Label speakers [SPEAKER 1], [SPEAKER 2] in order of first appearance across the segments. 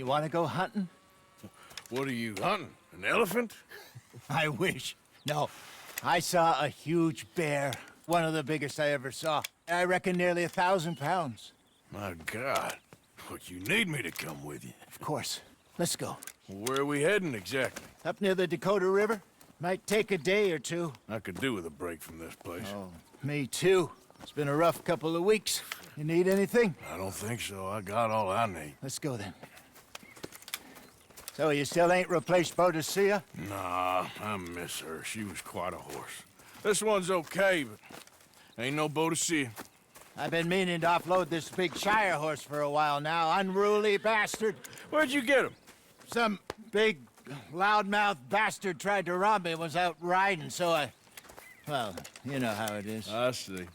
[SPEAKER 1] You want to go hunting?
[SPEAKER 2] What are you hunting? An elephant?
[SPEAKER 1] I wish. No. I saw a huge bear. One of the biggest I ever saw. I reckon nearly 1,000 pounds.
[SPEAKER 2] My God. What, you need me to come with you?
[SPEAKER 1] Of course. Let's go.
[SPEAKER 2] Where are we heading exactly?
[SPEAKER 1] Up near the Dakota River. Might take a day or two.
[SPEAKER 2] I could do with a break from this place.
[SPEAKER 1] Oh, me too. It's been a rough couple of weeks. You need anything?
[SPEAKER 2] I don't think so. I got all I need.
[SPEAKER 1] Let's go then. So you still ain't replaced Boadicea?
[SPEAKER 2] Nah, I miss her. She was quite a horse. This one's okay, but ain't no Boadicea.
[SPEAKER 1] I've been meaning to offload this big Shire horse for a while now. Unruly bastard.
[SPEAKER 2] Where'd you get him?
[SPEAKER 1] Some big, loudmouth bastard tried to rob me and was out riding, so well, you know how it is.
[SPEAKER 2] I see.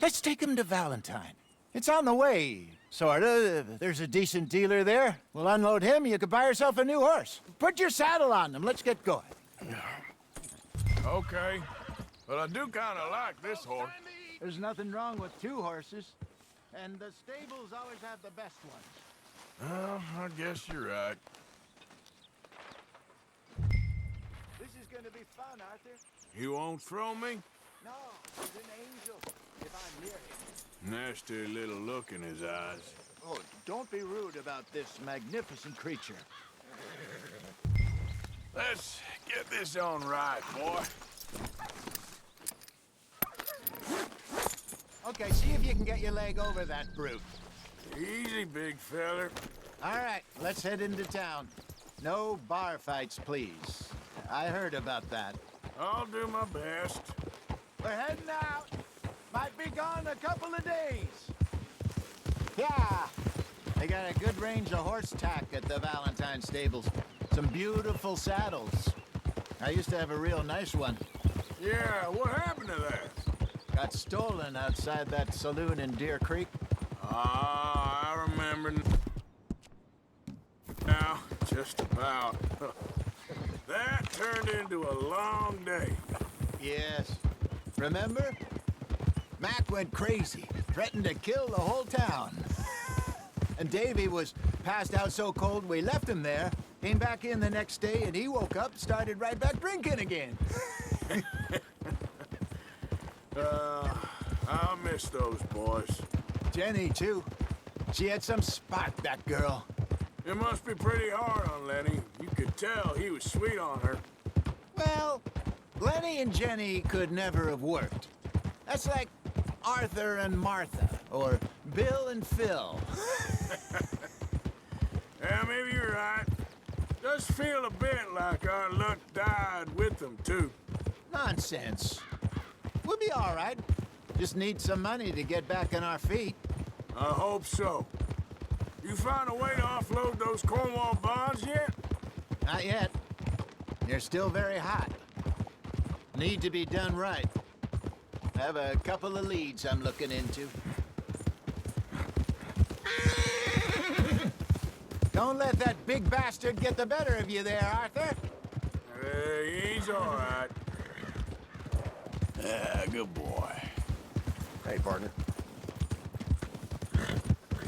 [SPEAKER 1] Let's take him to Valentine. It's on the way, sorta. There's a decent dealer there. We'll unload him, you could buy yourself a new horse. Put your saddle on him, let's get going.
[SPEAKER 2] Okay, but I do kind of like this horse.
[SPEAKER 1] There's nothing wrong with two horses, and the stables always have the best ones.
[SPEAKER 2] Well, I guess you're right.
[SPEAKER 1] This is gonna be fun, Arthur.
[SPEAKER 2] You won't throw me?
[SPEAKER 1] No, he's an angel, if I'm near him.
[SPEAKER 2] Nasty little look in his eyes.
[SPEAKER 1] Oh, don't be rude about this magnificent creature.
[SPEAKER 2] Let's get this on right, boy.
[SPEAKER 1] Okay, see if you can get your leg over that brute.
[SPEAKER 2] Easy, big feller.
[SPEAKER 1] All right, let's head into town. No bar fights, please. I heard about that.
[SPEAKER 2] I'll do my best.
[SPEAKER 1] We're heading out. Might be gone a couple of days. Yeah. They got a good range of horse tack at the Valentine stables. Some beautiful saddles. I used to have a real nice one.
[SPEAKER 2] Yeah, what happened to that?
[SPEAKER 1] Got stolen outside that saloon in Deer Creek.
[SPEAKER 2] Ah, I remember now, just about. That turned into a long day.
[SPEAKER 1] Yes. Remember? Mac went crazy, threatened to kill the whole town. And Davy was passed out so cold we left him there, came back in the next day, and he woke up, started right back drinking again.
[SPEAKER 2] I miss those boys.
[SPEAKER 1] Jenny, too. She had some spark, that girl.
[SPEAKER 2] It must be pretty hard on Lenny. You could tell he was sweet on her.
[SPEAKER 1] Well, Lenny and Jenny could never have worked. That's like Arthur and Martha, or Bill and Phil.
[SPEAKER 2] Yeah, maybe you're right. Does feel a bit like our luck died with them, too.
[SPEAKER 1] Nonsense. We'll be all right. Just need some money to get back on our feet.
[SPEAKER 2] I hope so. You find a way to offload those Cornwall bonds yet?
[SPEAKER 1] Not yet. They're still very hot. Need to be done right. I have a couple of leads I'm looking into. Don't let that big bastard get the better of you there, Arthur.
[SPEAKER 2] He's all right. Yeah, good boy.
[SPEAKER 3] Hey, partner.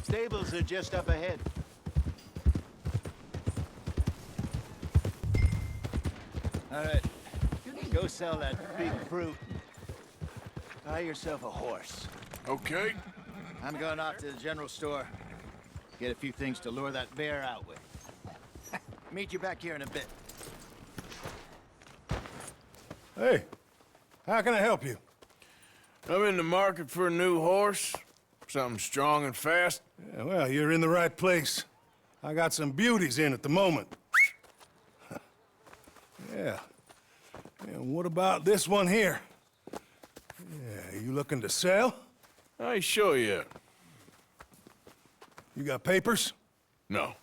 [SPEAKER 1] Stables are just up ahead. All right. Go sell that big brute. Buy yourself a horse.
[SPEAKER 2] Okay.
[SPEAKER 1] I'm going off to the general store. Get a few things to lure that bear out with. Meet you back here in a bit.
[SPEAKER 3] Hey, how can I help you?
[SPEAKER 2] I'm in the market for a new horse. Something strong and fast.
[SPEAKER 3] Yeah, well, you're in the right place. I got some beauties in at the moment. Yeah. And what about this one here? Yeah, you looking to sell?
[SPEAKER 2] I show you.
[SPEAKER 3] You got papers?
[SPEAKER 2] No.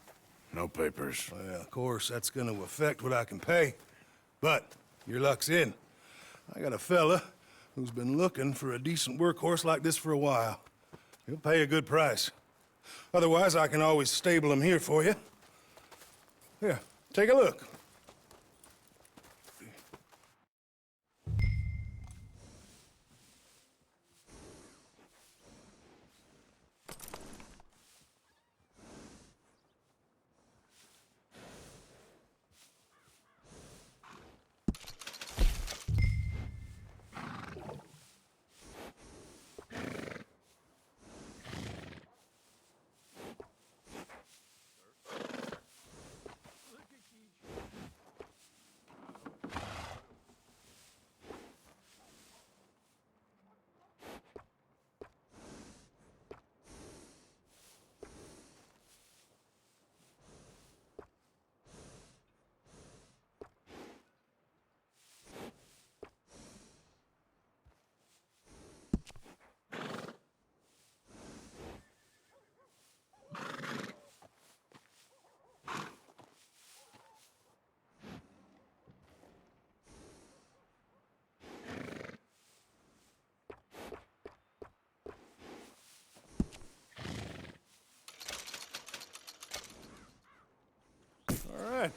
[SPEAKER 2] No papers.
[SPEAKER 3] Well, of course, that's gonna affect what I can pay. But your luck's in. I got a fella who's been looking for a decent workhorse like this for a while. He'll pay a good price. Otherwise, I can always stable him here for you. Here, take a look.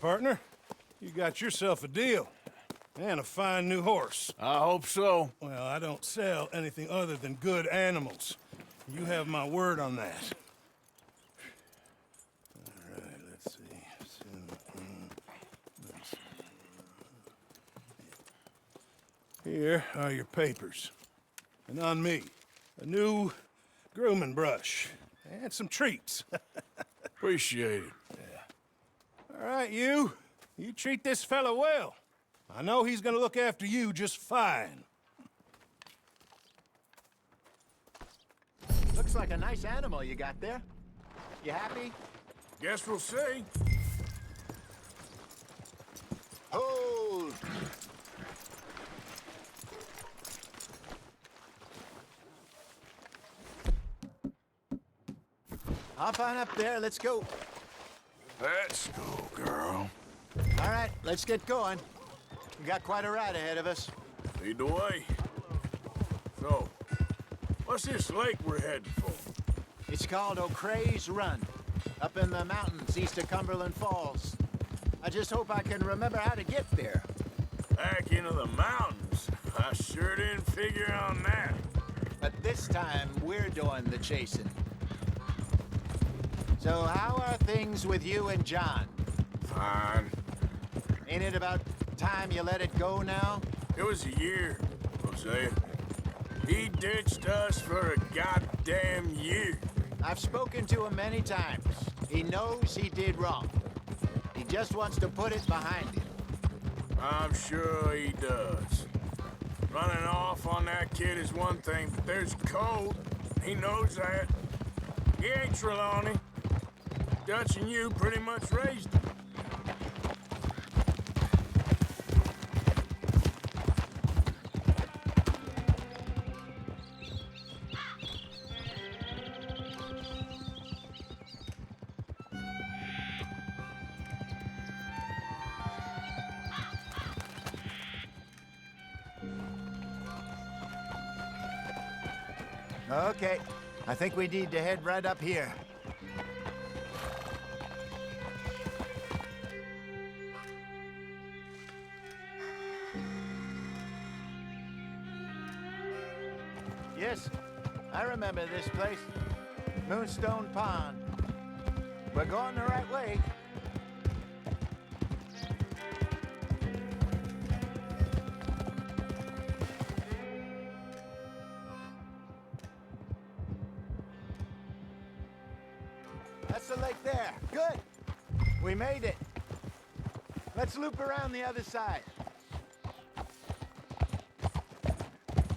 [SPEAKER 3] partner. You got yourself a deal. And a fine new horse.
[SPEAKER 2] I hope so.
[SPEAKER 3] Well, I don't sell anything other than good animals. You have my word on that. All right, let's see. Here are your papers. And on me, a new grooming brush. And some treats.
[SPEAKER 2] Appreciate it.
[SPEAKER 3] All right, you. You treat this fella well. I know he's gonna look after you just fine.
[SPEAKER 1] Looks like a nice animal you got there. You happy?
[SPEAKER 2] Guess we'll see.
[SPEAKER 1] Hold! Hop on up there, let's go.
[SPEAKER 2] Let's go, girl.
[SPEAKER 1] All right, let's get going. We got quite a ride ahead of us.
[SPEAKER 2] Lead the way. So, what's this lake we're heading for?
[SPEAKER 1] It's called O'Creagh's Run, up in the mountains east of Cumberland Falls. I just hope I can remember how to get there.
[SPEAKER 2] Back into the mountains? I sure didn't figure on that.
[SPEAKER 1] But this time, we're doing the chasing. So how are things with you and John?
[SPEAKER 2] Fine.
[SPEAKER 1] Ain't it about time you let it go now?
[SPEAKER 2] It was a year, Hosea. He ditched us for a goddamn year.
[SPEAKER 1] I've spoken to him many times. He knows he did wrong. He just wants to put it behind him.
[SPEAKER 2] I'm sure he does. Running off on that kid is one thing, but there's code. He knows that. He ain't Trelawney. Dutch and you pretty much raised him.
[SPEAKER 1] Okay, I think we need to head right up here. Yes, I remember this place. Moonstone Pond. We're going the right way. That's the lake there. Good. We made it. Let's loop around the other side.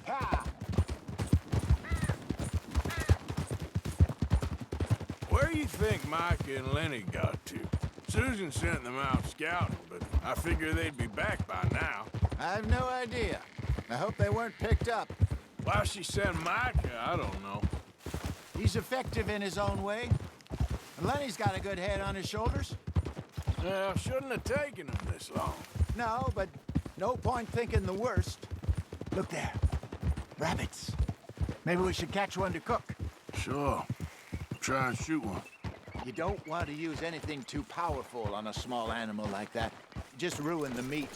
[SPEAKER 1] Ha!
[SPEAKER 2] Where do you think Mike and Lenny got to? Susan sent them out scouting, but I figure they'd be back by now.
[SPEAKER 1] I have no idea. I hope they weren't picked up.
[SPEAKER 2] Why she sent Mike, I don't know.
[SPEAKER 1] He's effective in his own way. And Lenny's got a good head on his shoulders.
[SPEAKER 2] Well, shouldn't have taken him this long.
[SPEAKER 1] No, but no point thinking the worst. Look there. Rabbits. Maybe we should catch one to cook.
[SPEAKER 2] Sure. Try and shoot one.
[SPEAKER 1] You don't want to use anything too powerful on a small animal like that. Just ruin the meat.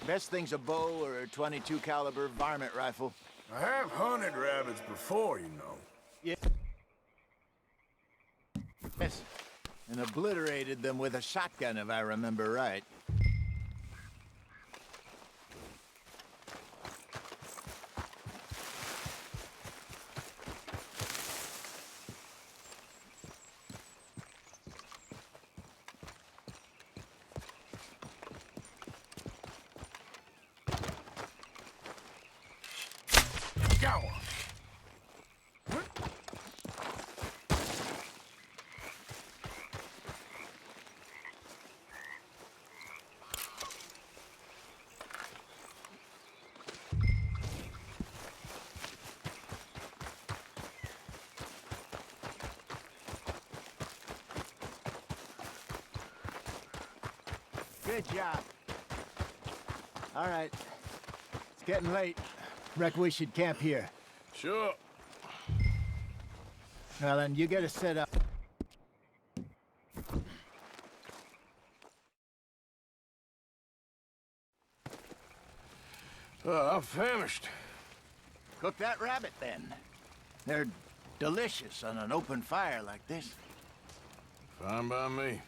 [SPEAKER 1] Best thing's a bow or a .22 caliber varmint rifle.
[SPEAKER 2] I have hunted rabbits before, you know.
[SPEAKER 1] Yes, and obliterated them with a shotgun, if I remember right.
[SPEAKER 2] Got one.
[SPEAKER 1] Good job. All right. It's getting late. Reckon we should camp here.
[SPEAKER 2] Sure.
[SPEAKER 1] Well, then, you get us set up.
[SPEAKER 2] I'm famished.
[SPEAKER 1] Cook that rabbit, then. They're delicious on an open fire like this.
[SPEAKER 2] Fine by me.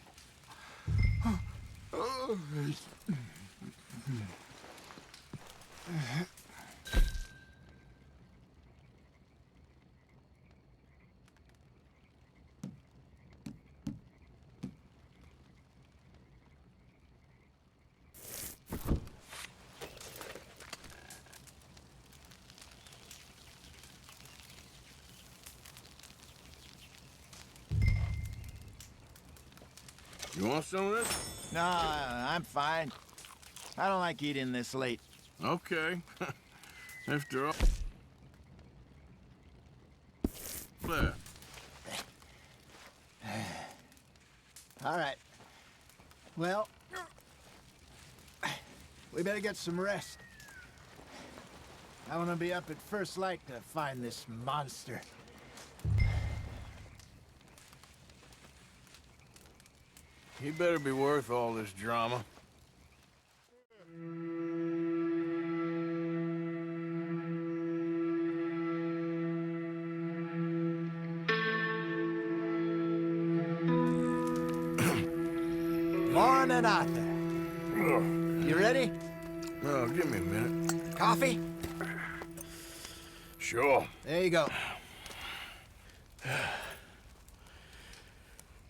[SPEAKER 2] You want some of this?
[SPEAKER 1] No, I'm fine. I don't like eating this late.
[SPEAKER 2] Okay. After all... There.
[SPEAKER 1] All right. Well, we better get some rest. I want to be up at first light to find this monster.
[SPEAKER 2] He better be worth all this drama.
[SPEAKER 1] Morning, Arthur. You ready?
[SPEAKER 2] Oh, give me a minute.
[SPEAKER 1] Coffee?
[SPEAKER 2] Sure.
[SPEAKER 1] There you go.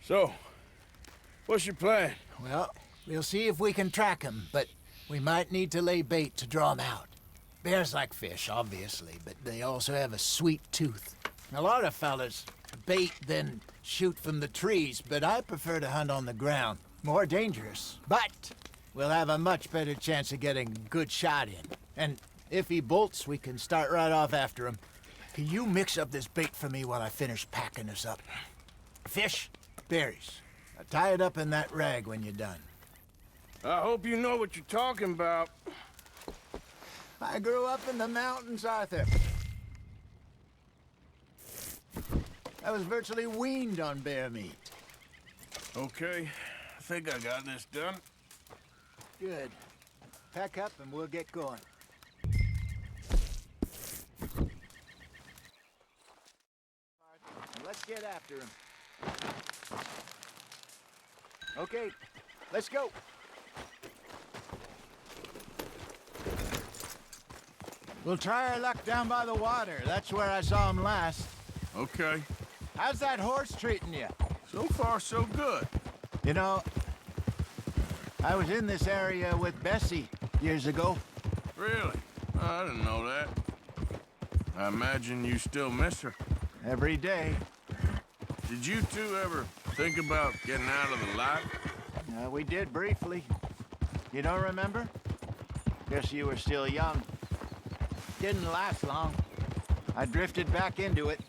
[SPEAKER 2] So, what's your plan?
[SPEAKER 1] Well, we'll see if we can track him, but we might need to lay bait to draw him out. Bears like fish, obviously, but they also have a sweet tooth. A lot of fellas bait, then shoot from the trees, but I prefer to hunt on the ground. More dangerous, but we'll have a much better chance of getting a good shot in. And if he bolts, we can start right off after him. Can you mix up this bait for me while I finish packing this up? Fish, berries. Tie it up in that rag when you're done.
[SPEAKER 2] I hope you know what you're talking about.
[SPEAKER 1] I grew up in the mountains, Arthur. I was virtually weaned on bear meat.
[SPEAKER 2] Okay, I think I got this done.
[SPEAKER 1] Good. Pack up and we'll get going. Let's get after him. Okay, let's go. We'll try our luck down by the water. That's where I saw him last.
[SPEAKER 2] Okay.
[SPEAKER 1] How's that horse treating you?
[SPEAKER 2] So far, so good.
[SPEAKER 1] You know, I was in this area with Bessie years ago.
[SPEAKER 2] Really? I didn't know that. I imagine you still miss her.
[SPEAKER 1] Every day.
[SPEAKER 2] Did you two ever think about getting out of the light?
[SPEAKER 1] We did briefly. You don't remember? Guess you were still young. Didn't last long. I drifted back into it.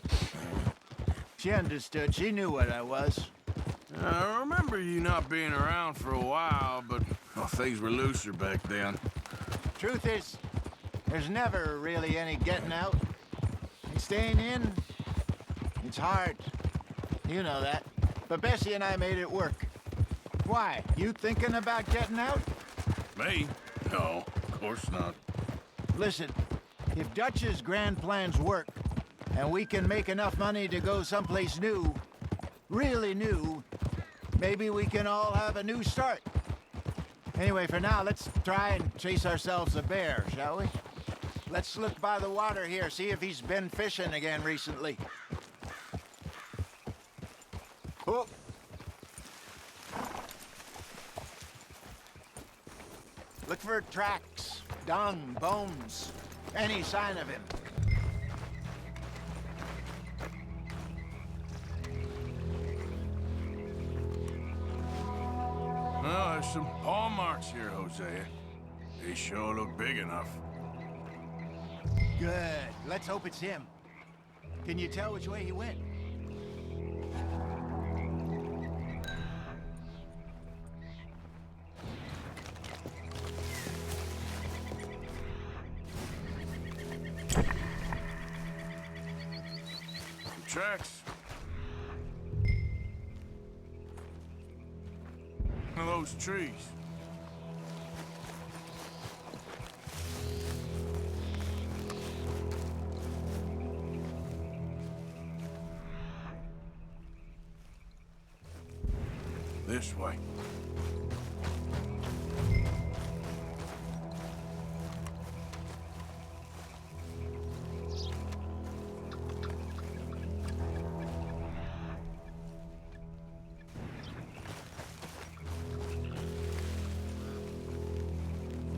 [SPEAKER 1] She understood. She knew what I was.
[SPEAKER 2] I remember you not being around for a while, but well, things were looser back then.
[SPEAKER 1] Truth is, there's never really any getting out. And staying in, it's hard. You know that. But Bessie and I made it work. Why? You thinking about getting out?
[SPEAKER 2] Me? No, of course not.
[SPEAKER 1] Listen, if Dutch's grand plans work, and we can make enough money to go someplace new, really new, maybe we can all have a new start. Anyway, for now, let's try and chase ourselves a bear, shall we? Let's look by the water here, see if he's been fishing again recently. Oh. Look for tracks, dung, bones, any sign of him.
[SPEAKER 2] Well, there's some paw marks here, Hosea. They sure look big enough.
[SPEAKER 1] Good. Let's hope it's him. Can you tell which way he went?
[SPEAKER 2] Tracks. Those trees. This way.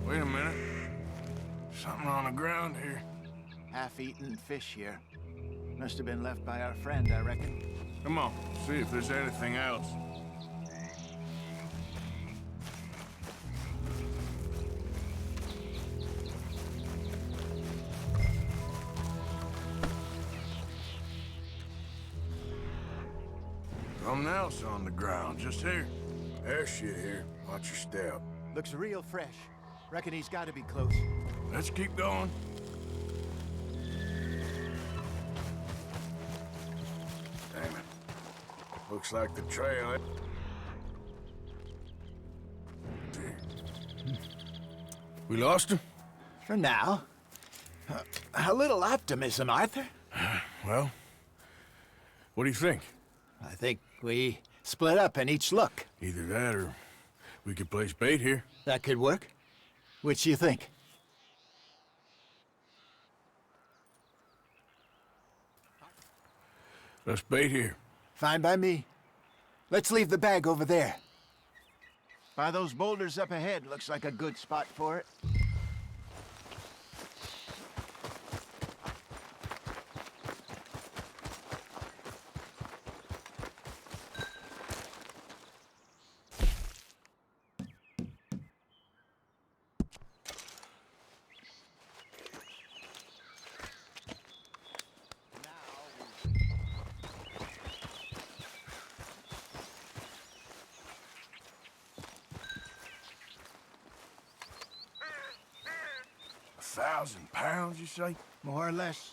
[SPEAKER 2] Wait a minute. Something on the ground here.
[SPEAKER 1] Half-eaten fish here. Must have been left by our friend, I reckon.
[SPEAKER 2] Come on, see if there's anything else. Something else on the ground, just here. There's shit here. Watch your step.
[SPEAKER 1] Looks real fresh. Reckon he's got to be close.
[SPEAKER 2] Let's keep going. Damn it. Looks like the trail. We lost him?
[SPEAKER 1] For now. A little optimism, Arthur.
[SPEAKER 2] Well, what do you think?
[SPEAKER 1] I think we split up and each look.
[SPEAKER 2] Either that or we could place bait here.
[SPEAKER 1] That could work. Which you think?
[SPEAKER 2] Let's bait here.
[SPEAKER 1] Fine by me. Let's leave the bag over there. By those boulders up ahead, looks like a good spot for it.
[SPEAKER 2] £1,000, you say?
[SPEAKER 1] More or less.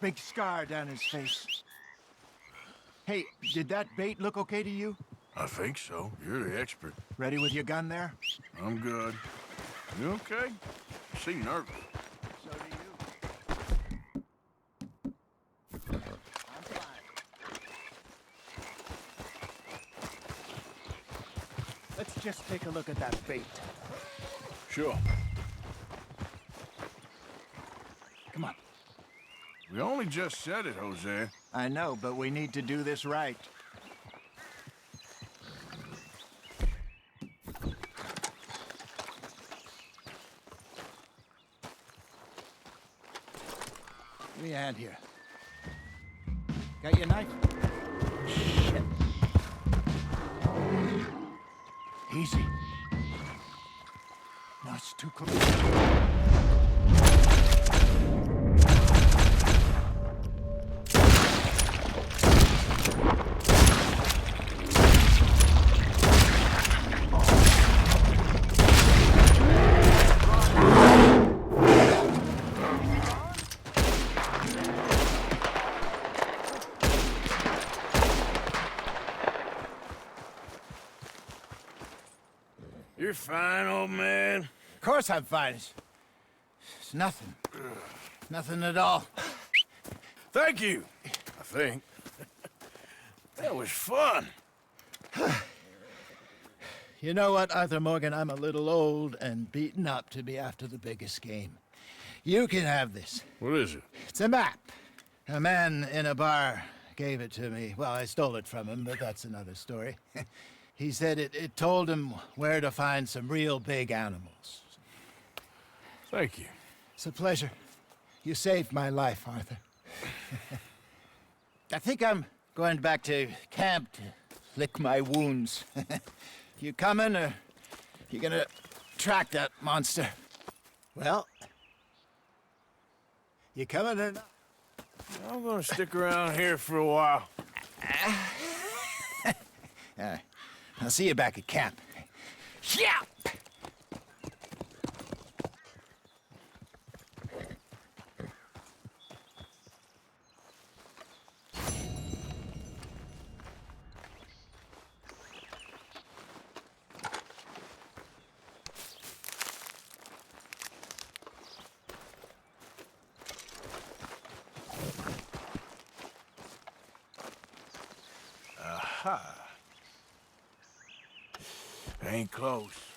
[SPEAKER 1] Big scar down his face. Hey, did that bait look okay to you?
[SPEAKER 2] I think so. You're the expert.
[SPEAKER 1] Ready with your gun there?
[SPEAKER 2] I'm good. You okay? You seem nervous.
[SPEAKER 1] So do you. I'm fine. Let's just take a look at that bait.
[SPEAKER 2] Sure.
[SPEAKER 1] Come on.
[SPEAKER 2] We only just said it, Jose.
[SPEAKER 1] I know, but we need to do this right. Give me a hand here. Got your knife? Shit. Easy. No, it's too close.
[SPEAKER 2] You're fine, old man.
[SPEAKER 1] Of course I'm fine. It's nothing. Nothing at all.
[SPEAKER 2] Thank you, I think. That was fun.
[SPEAKER 1] You know what, Arthur Morgan? I'm a little old and beaten up to be after the biggest game. You can have this.
[SPEAKER 2] What is it?
[SPEAKER 1] It's a map. A man in a bar gave it to me. Well, I stole it from him, but that's another story. He said it told him where to find some real big animals.
[SPEAKER 2] Thank you.
[SPEAKER 1] It's a pleasure. You saved my life, Arthur. I think I'm going back to camp to lick my wounds. You coming, or you gonna track that monster? Well, you coming or not?
[SPEAKER 2] I'm gonna stick around here for a while.
[SPEAKER 1] All right. I'll see you back at camp. Yeah!
[SPEAKER 2] Ain't close.